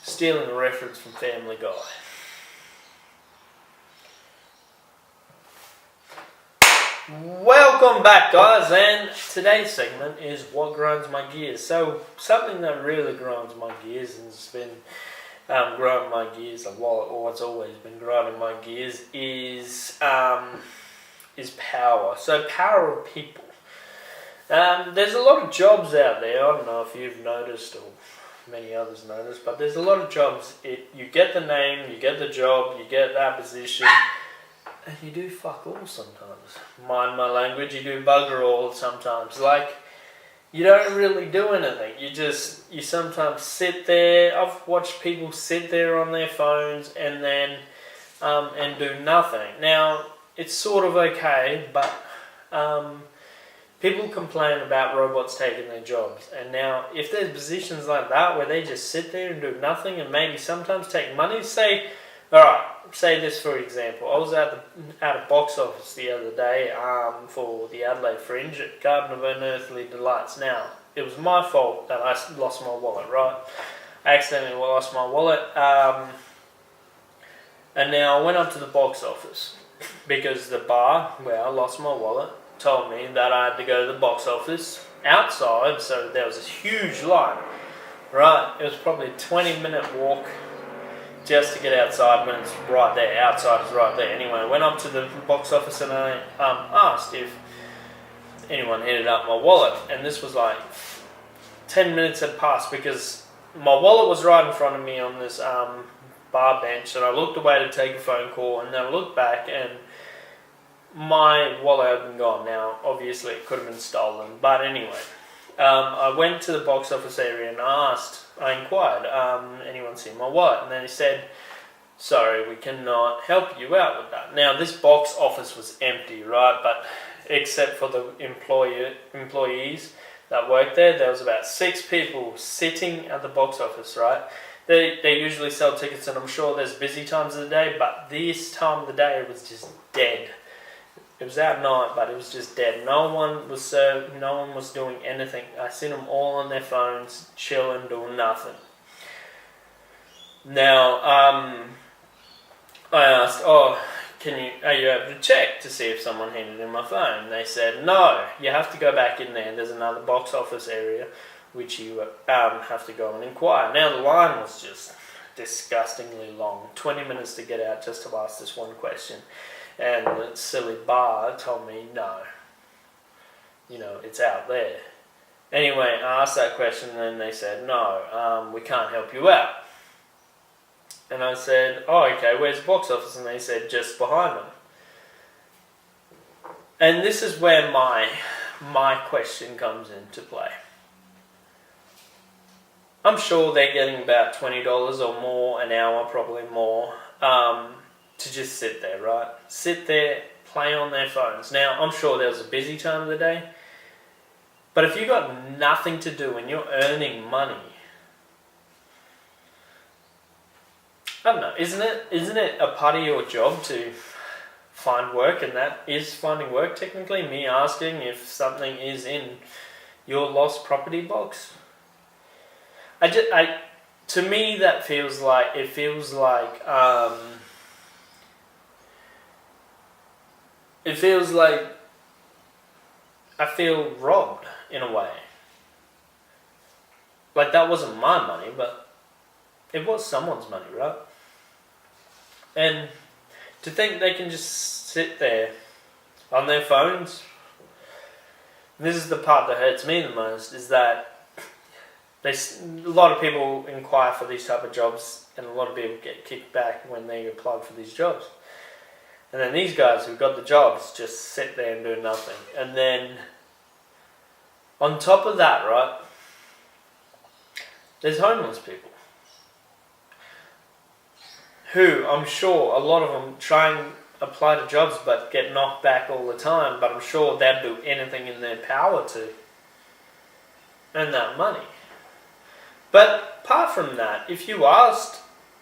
stealing a reference from Family Guy. Welcome back, guys, and today's segment is what grinds my gears. So something that really grinds my gears and has been grinding my gears a lot, or it's always been grinding my gears, is power. So power of people. There's a lot of jobs out there. I don't know if you've noticed or many others noticed, but there's a lot of jobs. You get the name, you get the job, you get that position, and you do fuck all sometimes. Mind my language, you do bugger all sometimes. Like, you don't really do anything. You sometimes sit there. I've watched people sit there on their phones and then and do nothing. Now, it's sort of okay, but people complain about robots taking their jobs. And now, if there's positions like that where they just sit there and do nothing and maybe sometimes take money, say this for example. I was at a box office the other day for the Adelaide Fringe at Garden of Unearthly Delights. Now, it was my fault that I lost my wallet, right? I accidentally lost my wallet. And now I went up to the box office because the bar where I lost my wallet told me that I had to go to the box office outside, so there was this huge line, right? It was probably a 20-minute walk just to get outside when it's right there. Outside is right there. Anyway, I went up to the box office and I asked if anyone handed up my wallet, and this was like 10 minutes had passed because my wallet was right in front of me on this bar bench, and I looked away to take a phone call, and then I looked back and my wallet had been gone. Now, obviously, it could have been stolen, but anyway, I went to the box office area and I inquired, anyone seen my wallet? And then he said, sorry, we cannot help you out with that. Now, this box office was empty, right? But except for the employees that worked there was about 6 people sitting at the box office, right? They usually sell tickets, and I'm sure there's busy times of the day, but this time of the day it was just dead. It was at night, but it was just dead. No one was served. No one was doing anything. I seen them all on their phones, chilling, doing nothing. Now, I asked, are you able to check to see if someone handed in my phone? And they said, no, you have to go back in there. There's another box office area which you have to go and inquire. Now, the line was just disgustingly long. 20 minutes to get out just to ask this one question. And the silly bar told me, no, it's out there. Anyway, I asked that question and then they said, no, we can't help you out. And I said, oh, okay, where's the box office? And they said, just behind them. And this is where my question comes into play. I'm sure they're getting about $20 or more an hour, probably more, to just sit there, right? Sit there, play on their phones. Now, I'm sure there was a busy time of the day, but if you've got nothing to do and you're earning money, I don't know, isn't it a part of your job to find work? And that is finding work, technically, me asking if something is in your lost property box. To me, that feels like, I feel robbed in a way. Like, that wasn't my money, but it was someone's money, right? And to think they can just sit there on their phones, this is the part that hurts me the most, is that a lot of people inquire for these type of jobs, and a lot of people get kicked back when they apply for these jobs. And then these guys who got the jobs just sit there and do nothing. And then, on top of that, right, there's homeless people. Who, I'm sure, a lot of them try and apply to jobs but get knocked back all the time. But I'm sure they'd do anything in their power to earn that money. But apart from that, if you asked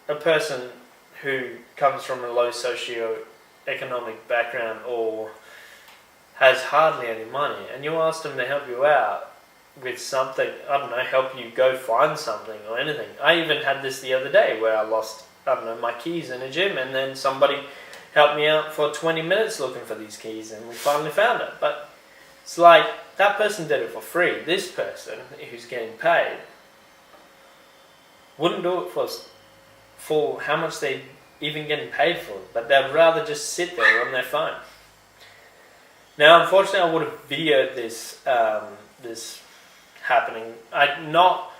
a person who comes from a low socio-economic background or has hardly any money, and you asked them to help you out, with something, I don't know, help you go find something or anything. I even had this the other day where I lost, I don't know, my keys in a gym, and then somebody helped me out for 20 minutes looking for these keys, and we finally found it. But it's like, that person did it for free. This person who's getting paid wouldn't do it for how much they even getting paid for, but they'd rather just sit there on their phone. Now, unfortunately, I would have videoed this this happening. Not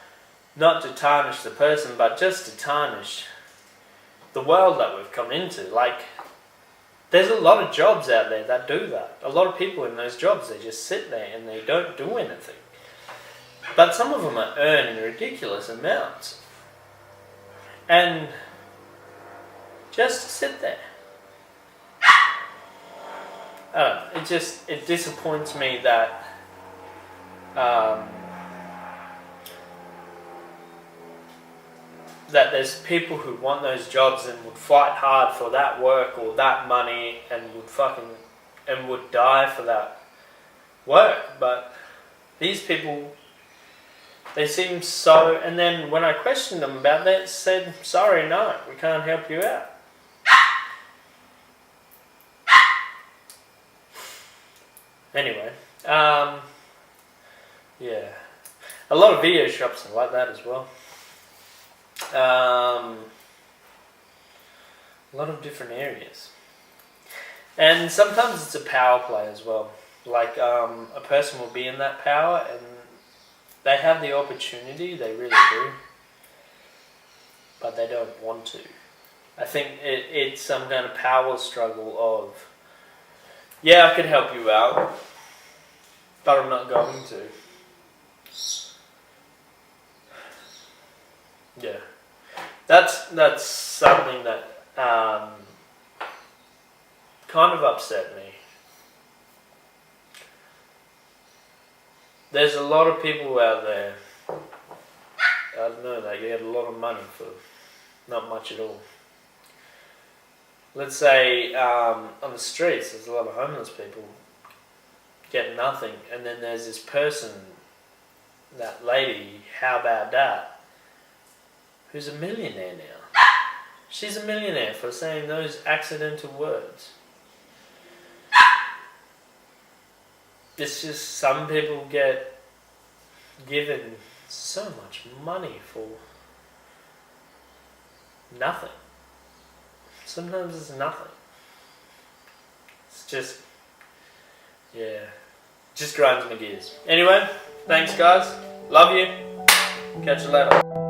to tarnish the person, but just to tarnish the world that we've come into. Like, there's a lot of jobs out there that do that. A lot of people in those jobs, they just sit there and they don't do anything. But some of them are earning ridiculous amounts. And just to sit there. I don't know, it disappoints me that that there's people who want those jobs and would fight hard for that work or that money and would die for that work. But these people, they seem so, and then when I questioned them about that, said, sorry, no, we can't help you out. Anyway, yeah, a lot of video shops are like that as well. A lot of different areas, and sometimes it's a power play as well. Like a person will be in that power and they have the opportunity, they really do, but they don't want to. I think it's some kind of power struggle of, yeah, I could help you out, but I'm not going to. Yeah, that's something that kind of upset me. There's a lot of people out there, I don't know, they get a lot of money for not much at all. Let's say on the streets, there's a lot of homeless people get nothing, and then there's this person, that lady, how about that, who's a millionaire now. She's a millionaire for saying those accidental words. It's just some people get given so much money for nothing. Sometimes it's nothing. It's just, yeah, just grinds my gears. Anyway, thanks guys. Love you. Catch you later.